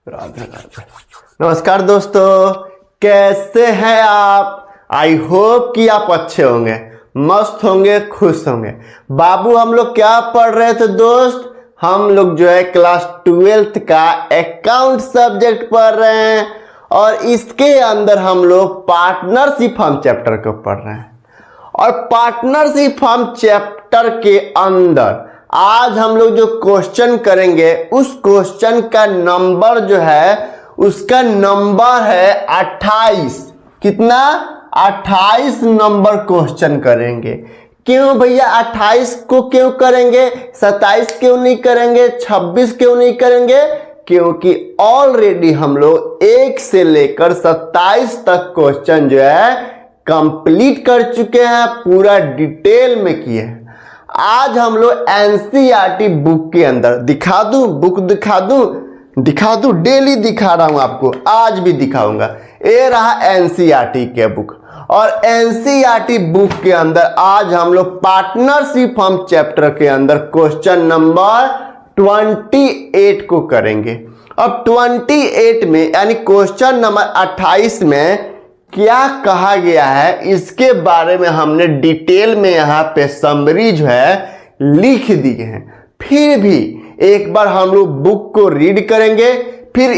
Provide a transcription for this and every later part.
राधे राधे। नमस्कार दोस्तों, कैसे हैं आप? आई होप कि आप अच्छे होंगे, मस्त होंगे, खुश होंगे। बाबू हम लोग क्या पढ़ रहे थे दोस्त? हम लोग जो है क्लास 12th का अकाउंट सब्जेक्ट पढ़ रहे हैं और इसके अंदर हम लोग पार्टनरशिप फर्म चैप्टर को पढ़ रहे हैं। और पार्टनरशिप फर्म चैप्टर के अंदर आज हम लोग जो क्वेश्चन करेंगे उस क्वेश्चन का नंबर जो है उसका नंबर है 28। कितना? 28 नंबर क्वेश्चन करेंगे। क्यों भैया 28 को क्यों करेंगे? 27 क्यों नहीं करेंगे? 26 क्यों नहीं करेंगे? क्योंकि ऑलरेडी हम लोग 1 से लेकर 27 तक क्वेश्चन जो है कंप्लीट कर चुके हैं, पूरा डिटेल में किए हैं। आज हम लोग एनसीईआरटी बुक के अंदर दिखा दूं, डेली दिखा रहा हूं आपको, आज भी दिखाऊंगा। ये रहा एनसीईआरटी के बुक और एनसीईआरटी बुक के अंदर आज हम लोग पार्टनरशिप फर्म चैप्टर के अंदर क्वेश्चन नंबर 28 को करेंगे। अब 28 में यानी क्वेश्चन नंबर 28 में क्या कहा गया है इसके बारे में हमने डिटेल में यहाँ पे समरी जो है लिख दिए हैं। फिर भी एक बार हम लोग बुक को रीड करेंगे, फिर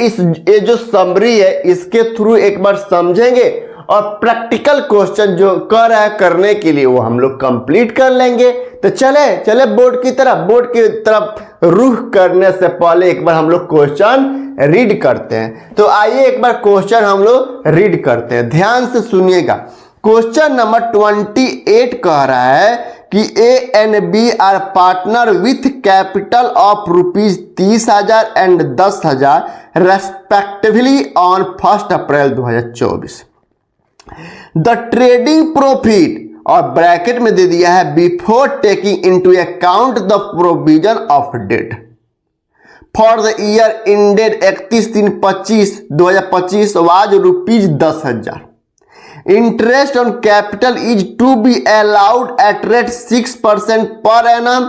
ये जो समरी है इसके थ्रू एक बार समझेंगे और प्रैक्टिकल क्वेश्चन जो कर रहा है करने के लिए वो हम लोग कंप्लीट कर लेंगे। तो चले बोर्ड की तरफ रुख करने से पहले एक बार हम लोग क्वेश्चन रीड करते हैं। तो आइए एक बार क्वेश्चन हम लोग रीड करते हैं, ध्यान से सुनिएगा। क्वेश्चन नंबर 28 कह रहा है कि A and B are partner with capital of ₹30,000 and 10,000 respectively on 1 April 2024। The trading profit और ब्रैकेट में दे दिया है before taking into account the provision of debt for the year ended 31/3/2025 was ₹10,000। Interest on capital is to be allowed at rate 6% per annum.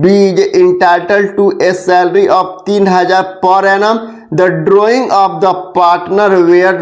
B is entitled to a salary of 3,000 per annum. The drawing of the partner were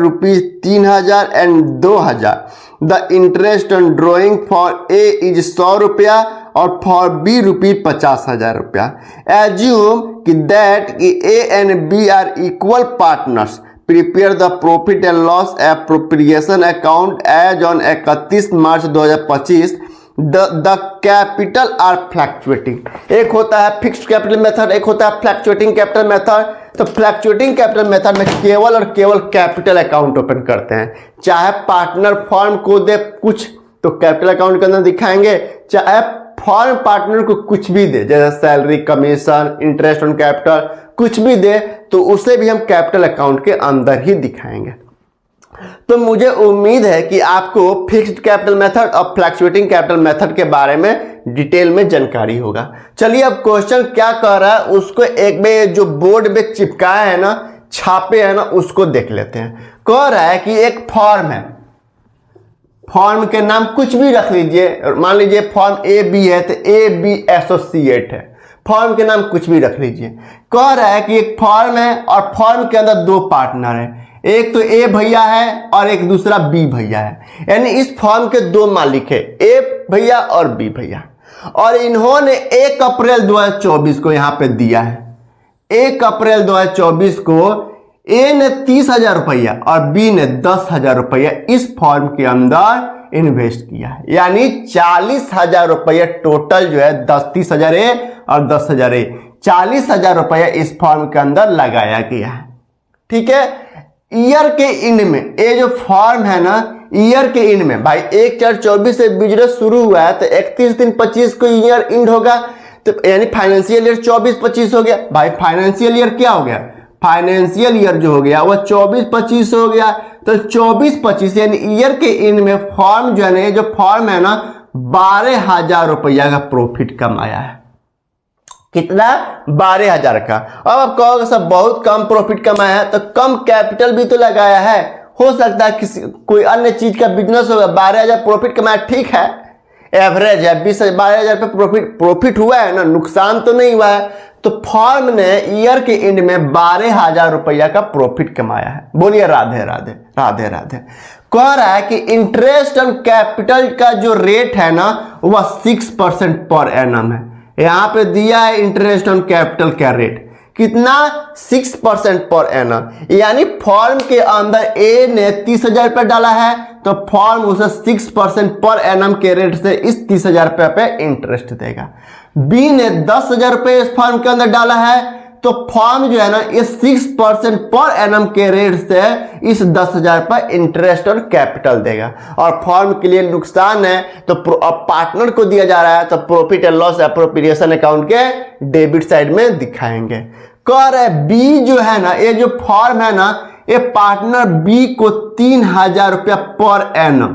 ₹3,000 and 2,000। The interest on drawing for A is ₹100 और for B ₹50,000। Assume कि that A and B are equal partners. Prepare the profit and loss appropriation account as on 31 March 2025। The capital are fluctuating. एक होता है fixed capital method, एक होता है fluctuating capital method. तो fluctuating capital method में केवल और केवल कैपिटल अकाउंट ओपन करते हैं। चाहे पार्टनर फर्म को दे कुछ तो कैपिटल अकाउंट के अंदर दिखाएंगे, चाहे फर्म पार्टनर को कुछ भी दे जैसे salary, commission, interest on capital कुछ भी दे तो उसे भी हम कैपिटल अकाउंट के अंदर ही दिखाएंगे। तो मुझे उम्मीद है कि आपको फिक्स्ड कैपिटल मेथड और फ्लक्चुएटिंग कैपिटल मेथड के बारे में डिटेल में जानकारी होगा। चलिए अब क्वेश्चन क्या कह रहा है उसको एक बार जो बोर्ड में चिपकाया है ना, छापे है ना, उसको देख लेते हैं। कह रहा है कि एक फॉर्म है, फॉर्म के नाम कुछ भी रख लीजिए, मान लीजिए फॉर्म ए बी है तो ए बी एसोसिएट है, फॉर्म के नाम कुछ भी रख लीजिए। कह रहा है कि एक फॉर्म है और फॉर्म के अंदर 2 पार्टनर है, एक तो ए भैया है और एक दूसरा बी भैया है। यानी इस फॉर्म के 2 मालिक है, ए भैया और बी भैया। और इन्होंने 1 अप्रैल 2024 को यहां पे दिया है। 1 अप्रैल 2024 को ए ने 30,000 रुपया और बी ने 10,000 रुपया इस फॉर्म के अंदर इन्वेस्ट किया है। यानी 40,000 रुपया टोटल जो है 30,000 ए और 10,000 ए, 40,000 रुपया इस फॉर्म के अंदर लगाया गया है। ठीक है। ईयर के इंड में ये जो फॉर्म है ना, ईयर के इंड में भाई 1/4/24 से बिजनेस शुरू हुआ है तो 31/3/25 को ईयर इंड होगा, तो यानी फाइनेंशियल ईयर 24-25 हो गया। भाई फाइनेंशियल ईयर क्या हो गया? फाइनेंशियल ईयर जो हो गया वो 24-25 हो गया। तो 24-25 यानी ईयर के एंड में फॉर्म जो है ना, जो फॉर्म है ना 12,000 रुपया का प्रॉफिट कमाया है। कितना? 12,000 का। अब आप कहोगे सर बहुत कम प्रॉफिट कमाया है, तो कम कैपिटल भी तो लगाया है। हो सकता है किसी कोई अन्य चीज का बिजनेस होगा, 12,000 प्रॉफिट कमाया, ठीक है। एवरेज है, 12,000 रुपये प्रॉफिट हुआ है ना, नुकसान तो नहीं हुआ है। तो फर्म ने ईयर के एंड में 12,000 रुपया का प्रॉफिट कमाया है। बोलिए राधे राधे राधे राधे। कह रहा है कि इंटरेस्ट ऑन कैपिटल का जो रेट है ना वह 6% पर एनम है। यहां पे दिया है इंटरेस्ट ऑन कैपिटल का रेट कितना, 6% पर एनम। यानी फर्म के अंदर ए ने 30,000 रुपये डाला है तो फर्म उसे 6% पर एनम के रेट से इस 30,000 रुपये पे इंटरेस्ट देगा। बी ने 10,000 रुपये इस फर्म के अंदर डाला है तो फर्म जो है ना ये 6% पर एनम के रेट से इस 10,000 पर इंटरेस्ट और कैपिटल देगा। और फर्म के लिए नुकसान है तो अब पार्टनर को दिया जा रहा है तो profit and loss appropriation account के डेबिट साइड में दिखाएंगे। कह रहे बी जो है ना, ये जो फर्म है ना, ये पार्टनर बी को 3,000 रुपया पर एनम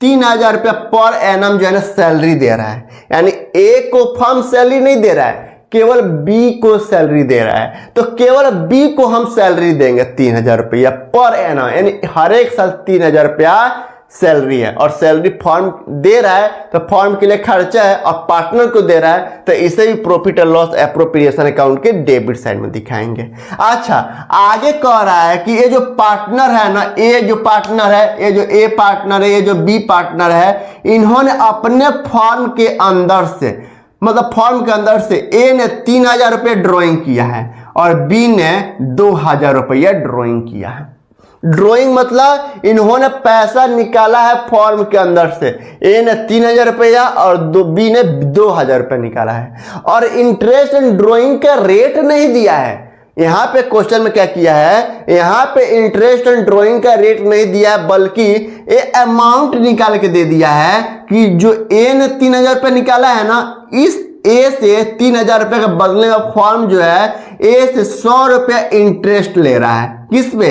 3,000 रुपया पर एनम जो है ना सैलरी दे रहा है। यानी ए को फर्म सैलरी नहीं दे रहा है, केवल बी को सैलरी दे रहा है। तो केवल बी को हम सैलरी देंगे 3,000 रुपया पर एनम, यानी हर एक साल 3,000 रुपया सैलरी है। और सैलरी फर्म दे रहा है तो फर्म के लिए खर्चा है और पार्टनर को दे रहा है तो इसे भी profit and loss appropriation account के डेबिट साइड में दिखाएंगे। अच्छा, आगे कह रहा है कि ये जो पार्टनर है ना, ए जो पार्टनर है, ये जो ए पार्टनर है, ये जो बी पार्टनर है, इन्होंने अपने फर्म के अंदर से, मतलब फर्म के अंदर से ए ने 3,000 रुपये ड्रॉइंग किया है और बी ने 2,000 रुपया ड्रॉइंग किया है। ड्रॉइंग मतलब इन्होंने पैसा निकाला है फॉर्म के अंदर से। ए ने 3,000 रुपया और बी ने 2,000 रुपया निकाला है और इंटरेस्ट एंड ड्रॉइंग का रेट नहीं दिया है। यहां पे क्वेश्चन में क्या किया है, यहां पे इंटरेस्ट एंड ड्रॉइंग का रेट नहीं दिया है बल्कि ए अमाउंट निकाल के दे दिया है कि जो ए ने 3,000 रुपया निकाला है ना, इस ए से 3,000 रुपये के बदले में फॉर्म जो है ए से 100 रुपया इंटरेस्ट ले रहा है। किस पे,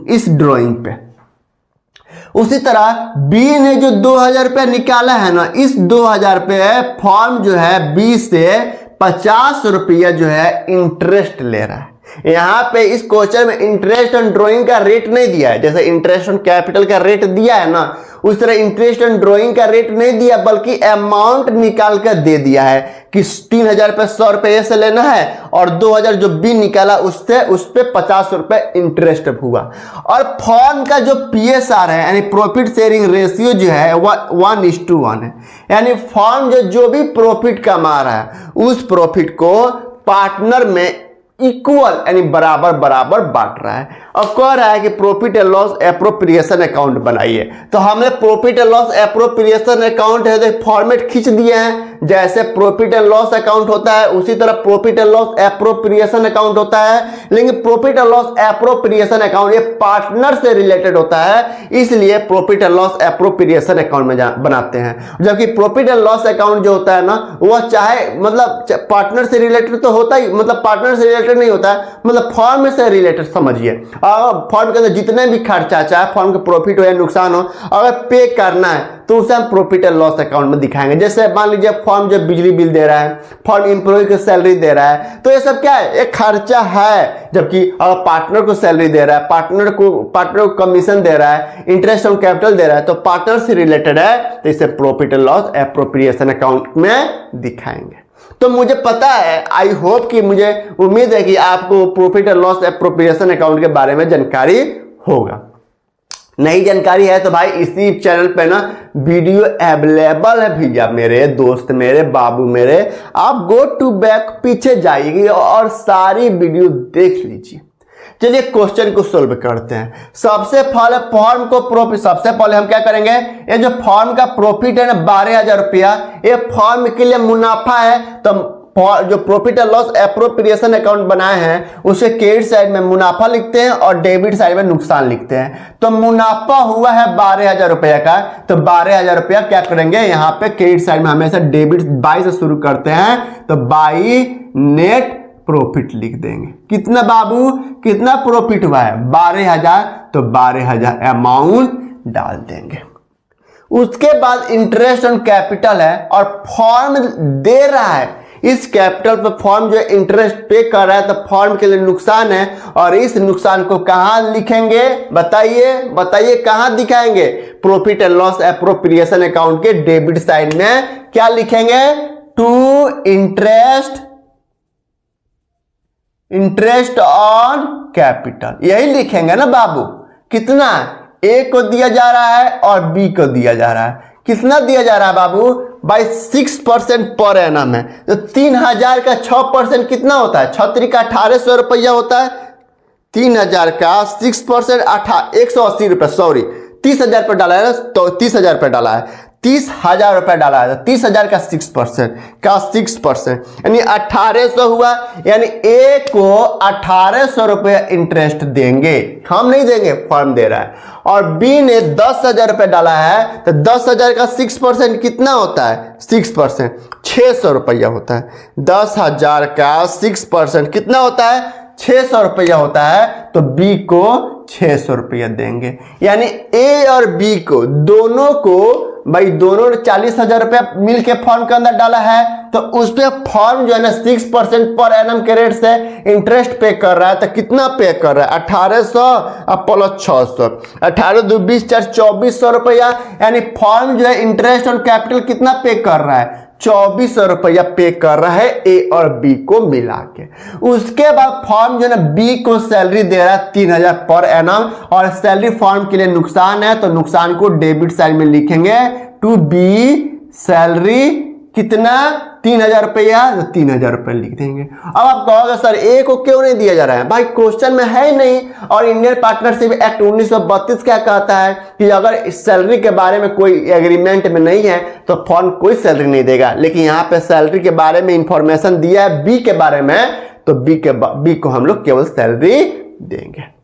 इस ड्राइंग पे। उसी तरह बी ने जो 2,000 रुपया निकाला है ना, इस 2,000 रुपये फॉर्म जो है बी से 50 रुपया जो है इंटरेस्ट ले रहा है। यहां पे इस क्वेश्चन में इंटरेस्ट ऑन ड्रॉइंग का रेट नहीं दिया है। जैसे इंटरेस्ट ऑन कैपिटल का रेट दिया है ना, उस तरह इंटरेस्ट ऑन ड्रॉइंग का रेट नहीं दिया बल्कि अमाउंट निकाल कर दे दिया है कि 3,000 रुपये 100 रुपये से लेना है और 2,000 जो बी निकाला उससे उस पर 50 रुपये इंटरेस्ट हुआ। और फॉर्म का जो PSR है यानी प्रॉफिट शेयरिंग रेशियो जो है वह 1:1 है। यानी फॉर्म जो भी प्रॉफिट कमा रहा है उस प्रॉफिट को पार्टनर में इक्वल यानी बराबर बराबर बांट रहा है और कह रहा है कि profit and loss appropriation account बनाइए। तो हमने profit and loss appropriation account है तो फॉर्मेट खींच दिए हैं। जैसे प्रॉफिट एंड लॉस अकाउंट होता है उसी तरह profit and loss appropriation account होता है, लेकिन profit and loss appropriation account ये पार्टनर से रिलेटेड होता है, इसलिए profit and loss appropriation account में बनाते हैं। जबकि प्रॉफिट एंड लॉस अकाउंट जो होता है ना वह चाहे मतलब पार्टनर से रिलेटेड तो होता ही, मतलब पार्टनर से रिलेटेड नहीं होता है, मतलब फॉर्म से रिलेटेड समझिए। फॉर्म के अंदर जितने भी खर्चा चाहे फॉर्म का प्रॉफिट हो या नुकसान हो अगर पे करना है तो उसे हम प्रॉफिट एंड लॉस अकाउंट में दिखाएंगे। जैसे मान लीजिए फॉर्म जब बिजली बिल दे रहा है, फॉर्म एम्प्लॉय को सैलरी दे रहा है, तो ये सब क्या है, एक खर्चा है। जबकि अगर पार्टनर को सैलरी दे रहा है, पार्टनर को कमीशन दे रहा है, इंटरेस्ट ऑन कैपिटल दे रहा है, तो पार्टनर से रिलेटेड है तो इसे profit and loss appropriation account में दिखाएंगे। तो मुझे पता है, आई होप कि मुझे उम्मीद है कि आपको profit and loss appropriation account के बारे में जानकारी होगा। नई जानकारी है तो भाई इसी चैनल पे ना वीडियो अवेलेबल है भैया, मेरे दोस्त, मेरे बाबू, मेरे आप गो टू बैक पीछे जाइए और सारी वीडियो देख लीजिए। चलिए क्वेश्चन को सोल्व करते हैं। सबसे पहले फॉर्म को प्रॉफिट, सबसे पहले हम क्या करेंगे, ये जो फॉर्म का प्रॉफिट है ना 12,000 रुपया, ये फॉर्म के लिए मुनाफा है। तो जो profit and loss appropriation account बनाए हैं उसे क्रेडिट साइड में मुनाफा लिखते हैं और डेबिट साइड में नुकसान लिखते हैं। तो मुनाफा हुआ है 12,000 रुपया का, तो 12,000 रुपया क्या करेंगे, यहाँ पे क्रेडिट साइड में हमेशा डेबिट बाई से शुरू करते हैं, तो बाई नेट प्रॉफिट लिख देंगे। कितना बाबू, कितना प्रॉफिट हुआ है 12,000, तो 12,000 अमाउंट डाल देंगे। उसके बाद इंटरेस्ट ऑन कैपिटल है और फॉर्म दे रहा है, इस कैपिटल पर फर्म जो है इंटरेस्ट पे कर रहा है, तो फर्म के लिए नुकसान है, और इस नुकसान को कहां लिखेंगे बताइए, बताइए कहां दिखाएंगे? Profit and loss appropriation account के डेबिट साइड में क्या लिखेंगे? टू इंटरेस्ट ऑन कैपिटल, यही लिखेंगे ना बाबू। कितना? ए को दिया जा रहा है और बी को दिया जा रहा है। कितना दिया जा रहा है बाबू? बाई 6% पर एनम है। तो 3000 का 6% कितना होता है? 6 का 1800 रुपया होता है। 3000 का 6% 180 रुपये, सॉरी 30,000 रुपये डाला है ना, तो 30,000 रुपये डाला है, 30,000 रुपये डाला है, तो 30,000 का 6% यानी 1800 हुआ। यानी ए को 1800 रुपये इंटरेस्ट देंगे, हम नहीं देंगे, फर्म दे रहा है। और बी ने 10,000 रुपये डाला है, तो 10,000 का 6% कितना होता है? 6% 600 रुपया होता है। 10,000 का 6% कितना होता है? 600 रुपया होता है। तो बी को 600 रुपया देंगे। यानी ए और बी को दोनों को, भाई दोनों ने 40,000 रुपया मिल के फर्म के अंदर डाला है, तो उस पर फर्म जो है ना 6% पर एनम के रेट से इंटरेस्ट पे कर रहा है। तो कितना पे कर रहा है? 1800 और प्लस 600, 18 2 20 4 2400 रुपया। यानी फर्म जो है इंटरेस्ट ऑन कैपिटल कितना पे कर रहा है? 2400 रुपया पे कर रहा है ए और बी को मिला के। उसके बाद फर्म जो है ना बी को सैलरी दे रहा है 3000 पर एनम, और सैलरी फर्म के लिए नुकसान है, तो नुकसान को डेबिट साइड में लिखेंगे टू बी सैलरी। कितना? 3000 रुपया, तो 3000 रुपये लिख देंगे। अब आप कहोगे सर ए को क्यों नहीं दिया जा रहा है? भाई क्वेश्चन में है ही नहीं। और इंडियन पार्टनरशिप एक्ट 1932 क्या कहता है कि अगर सैलरी के बारे में कोई एग्रीमेंट में नहीं है तो फर्म कोई सैलरी नहीं देगा। लेकिन यहाँ पे सैलरी के बारे में इंफॉर्मेशन दिया है बी के बारे में, तो बी को हम लोग केवल सैलरी देंगे।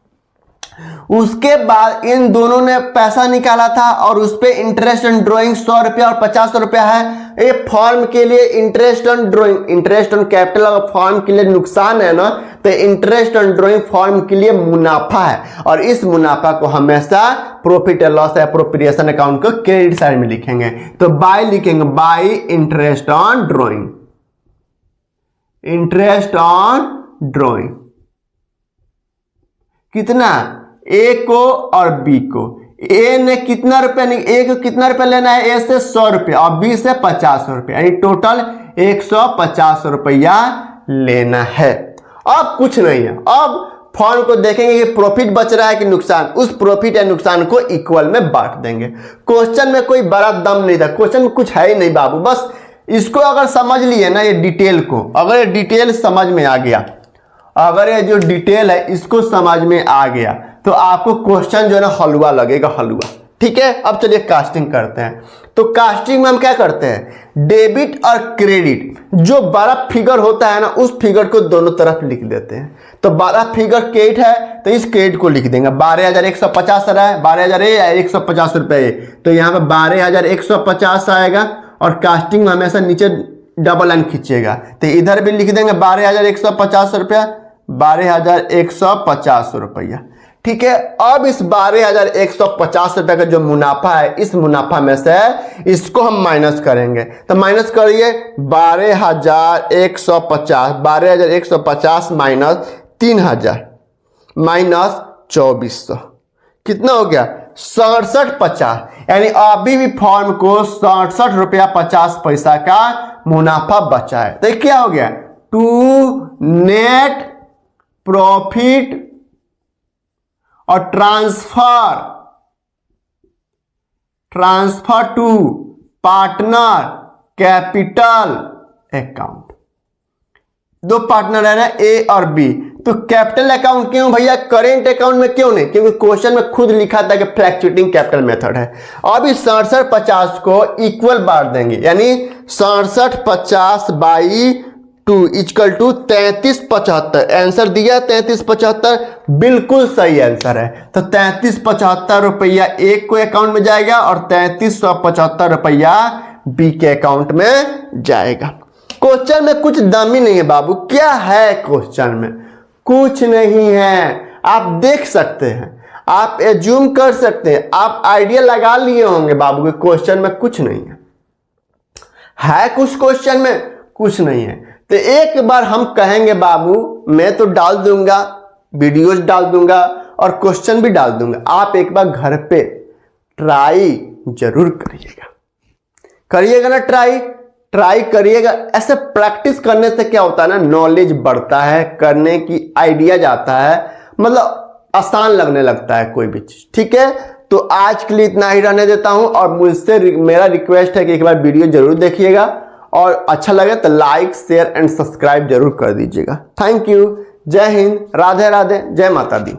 उसके बाद इन दोनों ने पैसा निकाला था और उस पे इंटरेस्ट ऑन ड्रॉइंग 100 रुपया और 50 रुपया है। ये फर्म के लिए interest on drawing, interest on capital अगर फर्म के लिए नुकसान है ना, तो इंटरेस्ट ऑन ड्रॉइंग फर्म के लिए मुनाफा है। और इस मुनाफा को हमेशा profit and loss appropriation account को क्रेडिट साइड में लिखेंगे। तो बाय लिखेंगे, bye interest on drawing, interest on drawing. कितना? ए को और बी को। ए ने कितना रुपया, ए को कितना रुपया लेना है? ए से 100 रुपया और बी से 50 रुपया, यानी टोटल 150 रुपया लेना है। अब कुछ नहीं है, अब फर्म को देखेंगे कि प्रॉफिट बच रहा है कि नुकसान। उस प्रॉफिट या नुकसान को इक्वल में बांट देंगे। क्वेश्चन में कोई बड़ा दम नहीं था, क्वेश्चन में कुछ है ही नहीं बाबू। बस इसको अगर समझ लिए ना, ये डिटेल को, अगर ये डिटेल समझ में आ गया, अगर ये जो डिटेल है इसको समझ में आ गया, तो आपको क्वेश्चन जो है ना हलवा लगेगा, हलवा। ठीक है, अब चलिए कास्टिंग करते हैं। तो कास्टिंग में हम क्या करते हैं? डेबिट और क्रेडिट, जो बड़ा फिगर होता है ना, उस फिगर को दोनों तरफ लिख देते हैं। तो बड़ा फिगर क्रेडिट है, तो इस क्रेडिट को लिख देंगे 12,150 रहा है, 12,150 रुपये, तो यहाँ पे 12,150 आएगा। और कास्टिंग में हमेशा नीचे डबल लाइन खींचेगा, तो इधर भी लिख देंगे 12,150 रुपया, 12,150 रुपया। ठीक है, अब इस 12,150 रुपये का जो मुनाफा है, इस मुनाफा में से इसको हम माइनस करेंगे। तो माइनस करिए 12,150, 12,150 माइनस 3,000 माइनस 2400, कितना हो गया? 67,50। यानी अभी भी फर्म को 67 रुपया 50 पैसा का मुनाफा बचा है। तो क्या हो गया? टू नेट प्रॉफिट और transfer to partner capital account. दो पार्टनर है ना, ए और बी। तो कैपिटल अकाउंट क्यों भैया, करेंट अकाउंट में क्यों नहीं? क्योंकि क्वेश्चन में खुद लिखा था कि फ्लैक्चुएटिंग कैपिटल मेथड है। अब इस 67,50 को इक्वल बांट देंगे, यानी 67,50 बाई 2 इक्वल टू 33,75। आंसर दिया 33,75, बिल्कुल सही आंसर है। तो 33,75 रुपया एक को अकाउंट में जाएगा और 3375 रुपया बी के अकाउंट में जाएगा। क्वेश्चन में कुछ दम ही नहीं है बाबू। क्या है क्वेश्चन में? कुछ नहीं है। आप देख सकते हैं, आप एज्यूम कर सकते हैं, आप आइडिया लगा लिए होंगे बाबू के क्वेश्चन में कुछ नहीं है। है कुछ क्वेश्चन में? कुछ नहीं है। तो एक बार हम कहेंगे बाबू मैं तो डाल दूंगा, वीडियोज डाल दूंगा और क्वेश्चन भी डाल दूंगा, आप एक बार घर पे ट्राई जरूर करिएगा ना, ट्राई करिएगा। ऐसे प्रैक्टिस करने से क्या होता है ना, नॉलेज बढ़ता है, करने की आइडिया जाता है, मतलब आसान लगने लगता है कोई भी चीज। ठीक है, तो आज के लिए इतना ही रहने देता हूं और मुझसे मेरा रिक्वेस्ट है कि एक बार वीडियो जरूर देखिएगा और अच्छा लगे तो लाइक शेयर एंड सब्सक्राइब जरूर कर दीजिएगा। थैंक यू, जय हिंद, राधे राधे, जय माता दी।